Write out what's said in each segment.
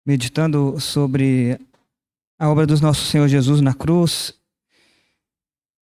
meditando sobre a obra do nosso Senhor Jesus na cruz,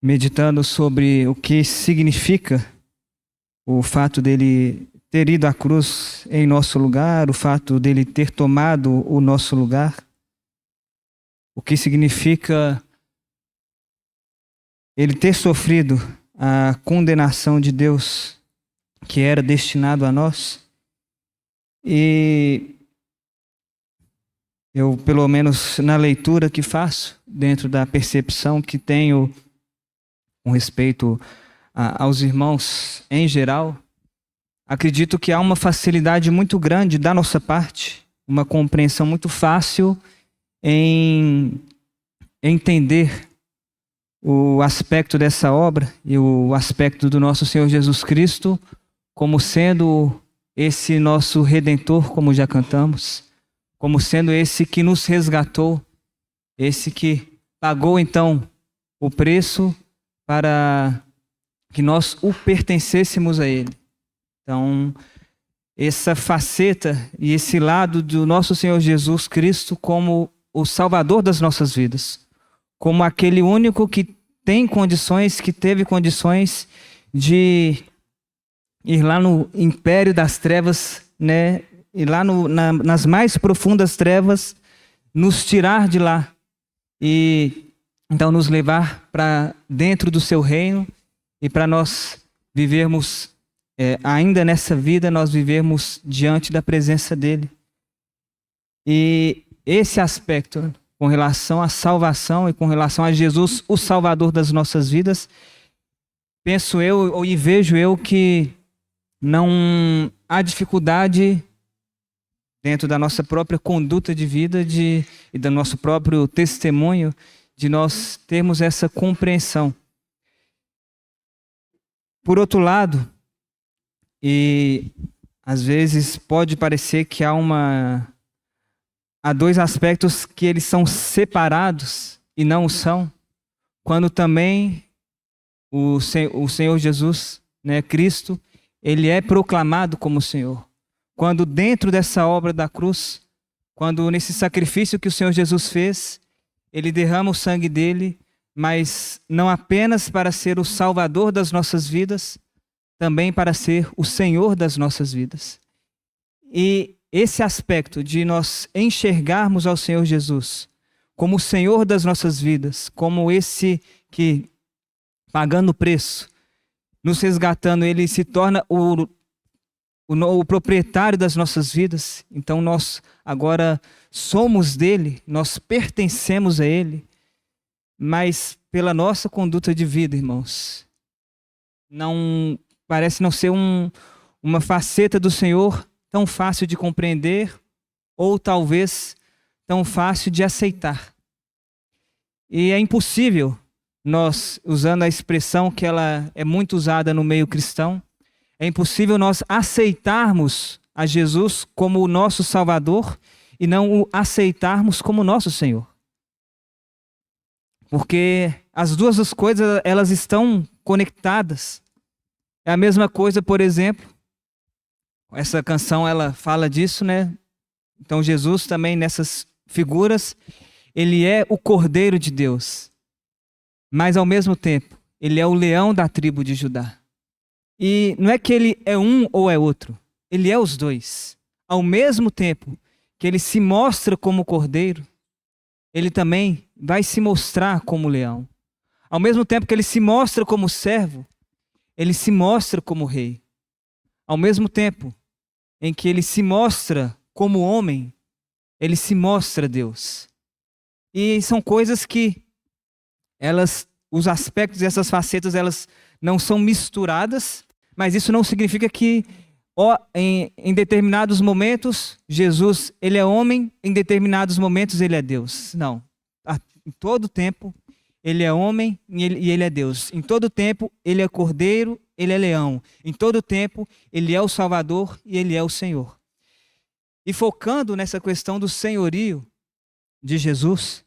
meditando sobre o que significa o fato dele ter ido à cruz em nosso lugar, o fato dele ter tomado o nosso lugar, o que significa ele ter sofrido a condenação de Deus que era destinado a nós. E eu, pelo menos na leitura que faço, dentro da percepção que tenho com respeito aos irmãos em geral, acredito que há uma facilidade muito grande da nossa parte, uma compreensão muito fácil em entender o aspecto dessa obra e o aspecto do nosso Senhor Jesus Cristo como sendo esse nosso Redentor, como já cantamos, como sendo esse que nos resgatou, esse que pagou então o preço para que nós o pertencêssemos a Ele. Então, essa faceta e esse lado do nosso Senhor Jesus Cristo como o Salvador das nossas vidas, como aquele único que tem condições, que teve condições de ir lá no império das trevas, né? Ir lá nas mais profundas trevas, nos tirar de lá e então nos levar para dentro do seu reino e para nós vivermos, ainda nessa vida, nós vivermos diante da presença dele. E esse aspecto, com relação à salvação e com relação a Jesus, o Salvador das nossas vidas, penso eu e vejo eu que não há dificuldade dentro da nossa própria conduta de vida e do nosso próprio testemunho de nós termos essa compreensão. Por outro lado, e às vezes pode parecer que há dois aspectos que eles são separados e não o são, quando também o Senhor Jesus, né, Cristo, ele é proclamado como Senhor. Quando dentro dessa obra da cruz, quando nesse sacrifício que o Senhor Jesus fez, ele derrama o sangue dele, mas não apenas para ser o Salvador das nossas vidas, também para ser o Senhor das nossas vidas. E esse aspecto de nós enxergarmos ao Senhor Jesus como o Senhor das nossas vidas, como esse que, pagando o preço, nos resgatando, ele se torna o proprietário das nossas vidas. Então nós agora somos dele, nós pertencemos a ele, mas pela nossa conduta de vida, irmãos, parece não ser uma faceta do Senhor tão fácil de compreender ou talvez tão fácil de aceitar. E é impossível nós, usando a expressão que ela é muito usada no meio cristão, é impossível nós aceitarmos a Jesus como o nosso Salvador e não o aceitarmos como nosso Senhor. Porque as duas coisas, elas estão conectadas. É a mesma coisa, por exemplo, essa canção ela fala disso, né? Então Jesus também nessas figuras, ele é o Cordeiro de Deus, mas ao mesmo tempo, ele é o leão da tribo de Judá. E não é que ele é um ou é outro, ele é os dois. Ao mesmo tempo que ele se mostra como cordeiro, ele também vai se mostrar como leão. Ao mesmo tempo que ele se mostra como servo, ele se mostra como rei. Ao mesmo tempo em que ele se mostra como homem, ele se mostra Deus. E são coisas que os aspectos dessas facetas, elas não são misturadas, mas isso não significa que em determinados momentos Jesus ele é homem, em determinados momentos ele é Deus. Não. Em todo tempo ele é homem e ele é Deus. Em todo tempo ele é cordeiro, ele é leão. Em todo tempo ele é o Salvador e ele é o Senhor. E focando nessa questão do senhorio de Jesus,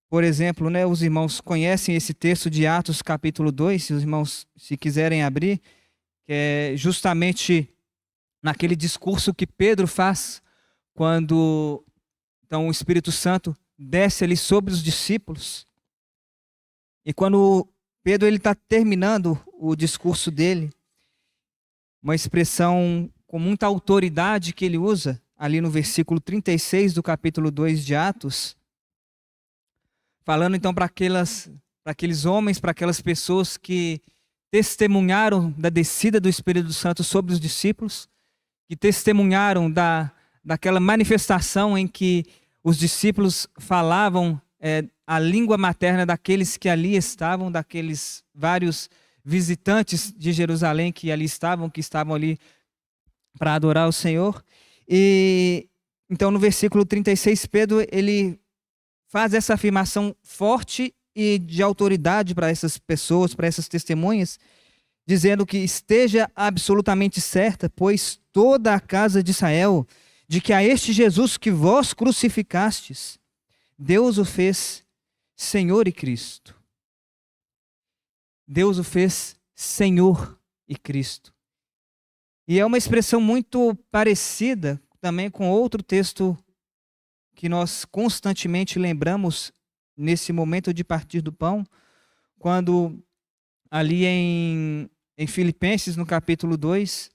por exemplo, né, os irmãos conhecem esse texto de Atos capítulo 2, se os irmãos se quiserem abrir, que é justamente naquele discurso que Pedro faz quando Então o Espírito Santo desce ali sobre os discípulos. E quando Pedro está terminando o discurso dele, uma expressão com muita autoridade que ele usa, ali no versículo 36 do capítulo 2 de Atos, falando então para aqueles homens, para aquelas pessoas que testemunharam da descida do Espírito Santo sobre os discípulos, que testemunharam daquela manifestação em que os discípulos falavam a língua materna daqueles que ali estavam, daqueles vários visitantes de Jerusalém que estavam ali para adorar o Senhor. E então no versículo 36, Pedro ele faz essa afirmação forte e de autoridade para essas pessoas, para essas testemunhas, dizendo que esteja absolutamente certa, pois toda a casa de Israel, de que a este Jesus que vós crucificastes, Deus o fez Senhor e Cristo. Deus o fez Senhor e Cristo. E é uma expressão muito parecida também com outro texto que nós constantemente lembramos nesse momento de partir do pão, quando ali em Filipenses, no capítulo 2,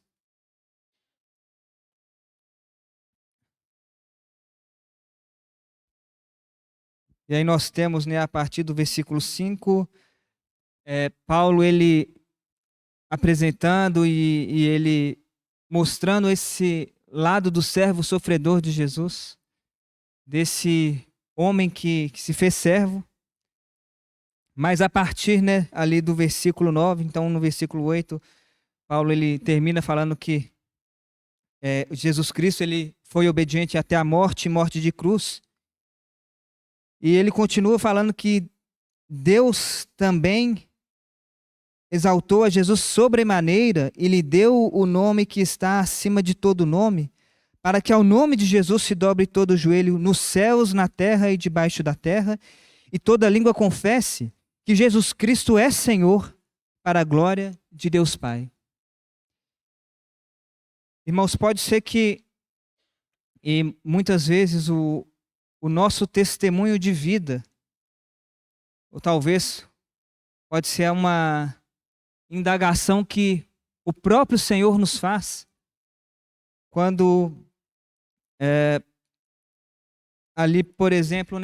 e aí nós temos, a partir do versículo 5, Paulo ele apresentando e ele mostrando esse lado do servo sofredor de Jesus, desse homem que se fez servo. Mas a partir ali do versículo 9, então no versículo 8, Paulo ele termina falando que Jesus Cristo ele foi obediente até a morte de cruz. E ele continua falando que Deus também exaltou a Jesus sobremaneira e lhe deu o nome que está acima de todo nome, para que ao nome de Jesus se dobre todo o joelho nos céus, na terra e debaixo da terra, e toda língua confesse que Jesus Cristo é Senhor, para a glória de Deus Pai. Irmãos, pode ser que, e muitas vezes, o nosso testemunho de vida, ou talvez pode ser uma indagação que o próprio Senhor nos faz, quando ali, por exemplo,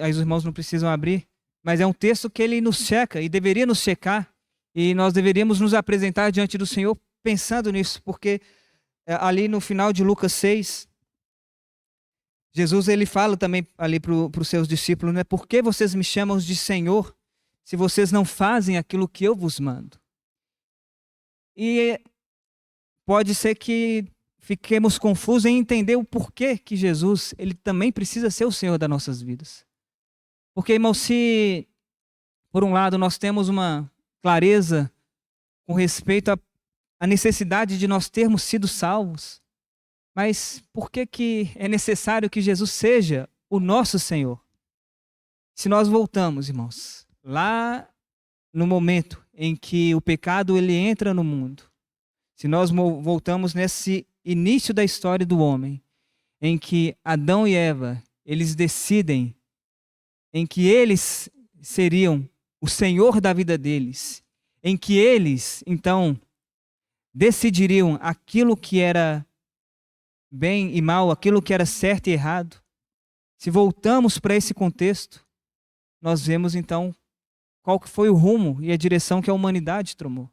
os irmãos não precisam abrir, mas é um texto que ele nos checa e deveria nos checar, e nós deveríamos nos apresentar diante do Senhor pensando nisso, porque ali no final de Lucas 6, Jesus ele fala também ali para os seus discípulos, por que vocês me chamam de Senhor se vocês não fazem aquilo que eu vos mando? E pode ser que fiquemos confusos em entender o porquê que Jesus ele também precisa ser o Senhor das nossas vidas. Porque, irmão, se por um lado nós temos uma clareza com respeito à necessidade de nós termos sido salvos, mas por que é necessário que Jesus seja o nosso Senhor? Se nós voltamos, irmãos, lá no momento em que o pecado ele entra no mundo, se nós voltamos nesse início da história do homem, em que Adão e Eva, eles decidem em que eles seriam o Senhor da vida deles, em que eles, então, decidiriam aquilo que era bem e mal, aquilo que era certo e errado. Se voltamos para esse contexto, nós vemos então qual que foi o rumo e a direção que a humanidade tomou.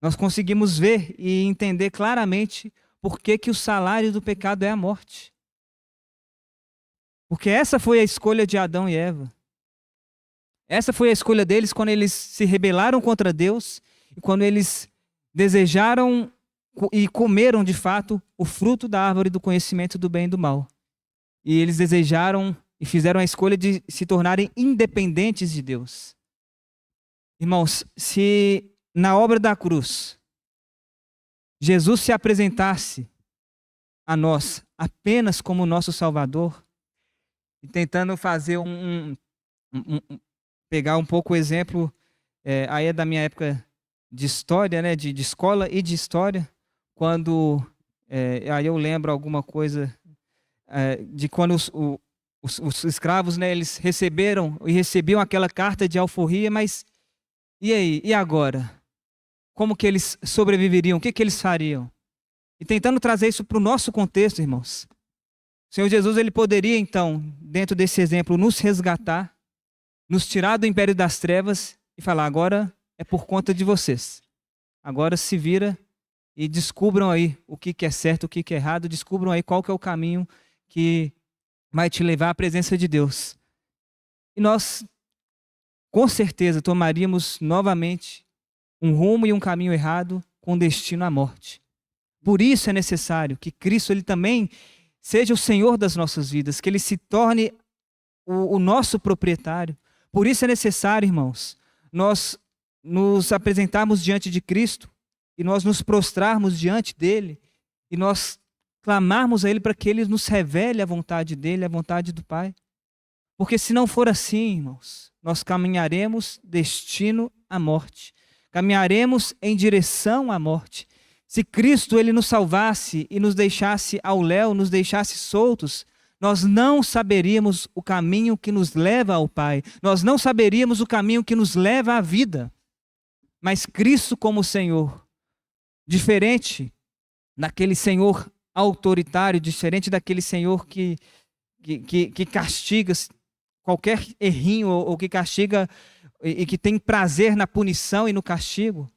Nós conseguimos ver e entender claramente por que o salário do pecado é a morte. Porque essa foi a escolha de Adão e Eva. Essa foi a escolha deles quando eles se rebelaram contra Deus e quando eles desejaram e comeram de fato o fruto da árvore do conhecimento do bem e do mal. E eles desejaram e fizeram a escolha de se tornarem independentes de Deus. Irmãos, se na obra da cruz Jesus se apresentasse a nós apenas como nosso Salvador, e tentando fazer pegar um pouco o exemplo, aí é da minha época de história, de escola e de história, quando aí eu lembro alguma coisa de quando Os escravos, né, eles recebiam aquela carta de alforria, mas e aí? E agora? Como que eles sobreviveriam? O que que eles fariam? E tentando trazer isso para o nosso contexto, irmãos. O Senhor Jesus, ele poderia então, dentro desse exemplo, nos resgatar, nos tirar do império das trevas e falar: agora é por conta de vocês. Agora se vira e descubram aí o que que é certo, o que que é errado, descubram aí qual que é o caminho que vai te levar à presença de Deus. E nós, com certeza, tomaríamos novamente um rumo e um caminho errado com destino à morte. Por isso é necessário que Cristo ele também seja o Senhor das nossas vidas, que ele se torne o nosso proprietário. Por isso é necessário, irmãos, nós nos apresentarmos diante de Cristo e nós nos prostrarmos diante dele e nós clamarmos a ele para que ele nos revele a vontade dele, a vontade do Pai. Porque se não for assim, irmãos, nós caminharemos destino à morte. Caminharemos em direção à morte. Se Cristo ele nos salvasse e nos deixasse ao léu, nos deixasse soltos, nós não saberíamos o caminho que nos leva ao Pai. Nós não saberíamos o caminho que nos leva à vida. Mas Cristo como Senhor, diferente daquele Senhor autoritário, diferente daquele Senhor que castiga qualquer errinho ou que castiga e que tem prazer na punição e no castigo.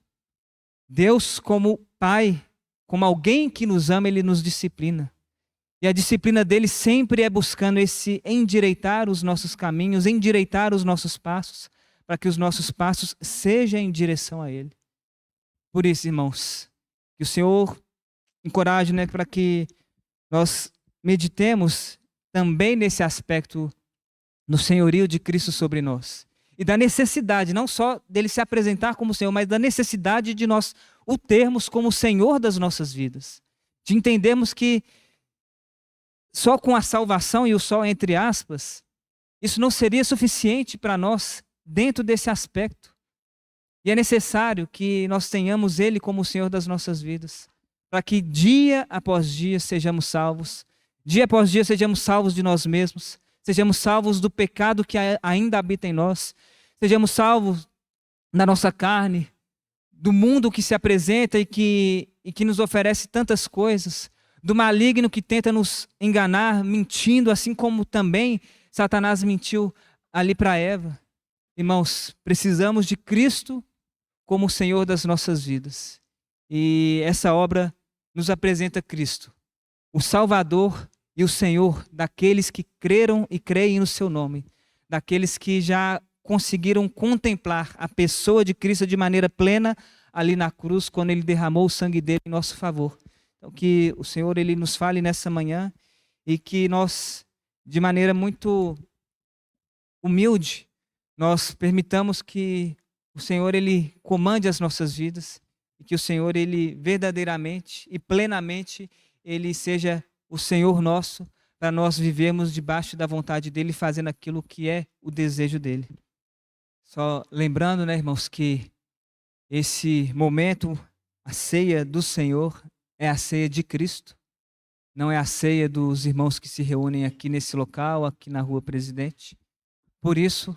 Deus como Pai, como alguém que nos ama, ele nos disciplina. E a disciplina dele sempre é buscando esse endireitar os nossos caminhos, endireitar os nossos passos, para que os nossos passos sejam em direção a ele. Por isso, irmãos, que o Senhor encoraje, né, para que nós meditemos também nesse aspecto no senhorio de Cristo sobre nós. E da necessidade, não só dele se apresentar como Senhor, mas da necessidade de nós o termos como Senhor das nossas vidas. De entendermos que só com a salvação, e o só entre aspas, isso não seria suficiente para nós dentro desse aspecto. E é necessário que nós tenhamos Ele como o Senhor das nossas vidas, para que dia após dia sejamos salvos, dia após dia sejamos salvos de nós mesmos, sejamos salvos do pecado que ainda habita em nós, sejamos salvos da nossa carne, do mundo que se apresenta e que nos oferece tantas coisas, do maligno que tenta nos enganar, mentindo, assim como também Satanás mentiu ali para Eva. Irmãos, precisamos de Cristo como o Senhor das nossas vidas. E essa obra nos apresenta Cristo, o Salvador e o Senhor daqueles que creram e creem no seu nome, daqueles que já conseguiram contemplar a pessoa de Cristo de maneira plena ali na cruz, quando ele derramou o sangue dele em nosso favor. Então que o Senhor ele nos fale nessa manhã e que nós, de maneira muito humilde, nós permitamos que o Senhor ele comande as nossas vidas e que o Senhor ele verdadeiramente e plenamente ele seja o Senhor nosso, para nós vivermos debaixo da vontade dele, fazendo aquilo que é o desejo dele. Só lembrando, né, irmãos, que esse momento, a ceia do Senhor, é a ceia de Cristo, não é a ceia dos irmãos que se reúnem aqui nesse local, aqui na Rua Presidente. Por isso,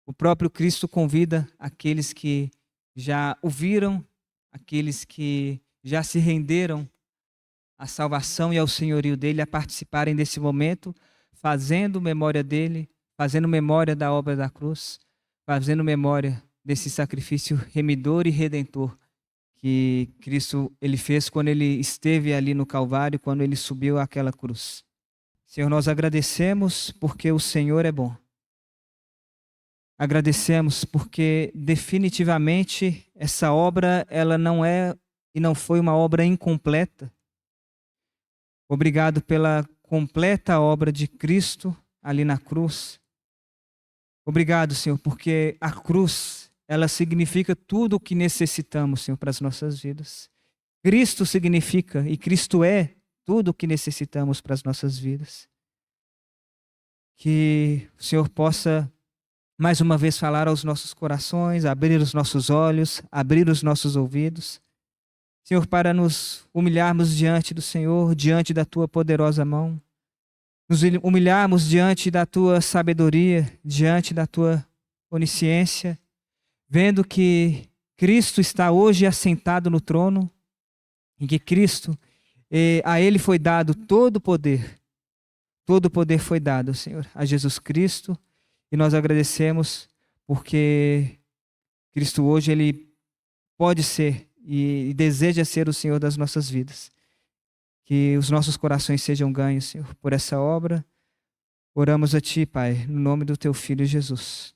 o próprio Cristo convida aqueles que já ouviram, aqueles que já se renderam à salvação e ao senhorio dele, a participarem desse momento, fazendo memória dele, fazendo memória da obra da cruz, fazendo memória desse sacrifício remidor e redentor que Cristo ele fez quando ele esteve ali no Calvário, quando ele subiu àquela cruz. Senhor, nós agradecemos porque o Senhor é bom. Agradecemos porque definitivamente essa obra ela não é e não foi uma obra incompleta. Obrigado pela completa obra de Cristo ali na cruz. Obrigado, Senhor, porque a cruz, ela significa tudo o que necessitamos, Senhor, para as nossas vidas. Cristo significa e Cristo é tudo o que necessitamos para as nossas vidas. Que o Senhor possa mais uma vez falar aos nossos corações, abrir os nossos olhos, abrir os nossos ouvidos. Senhor, para nos humilharmos diante do Senhor, diante da Tua poderosa mão. nos humilharmos diante da tua sabedoria, diante da tua onisciência, vendo que Cristo está hoje assentado no trono, e que Cristo, a Ele foi dado todo o poder foi dado, Senhor, a Jesus Cristo, e nós agradecemos porque Cristo hoje, Ele pode ser e deseja ser o Senhor das nossas vidas. Que os nossos corações sejam ganhos, Senhor, por essa obra. Oramos a Ti, Pai, no nome do Teu Filho Jesus.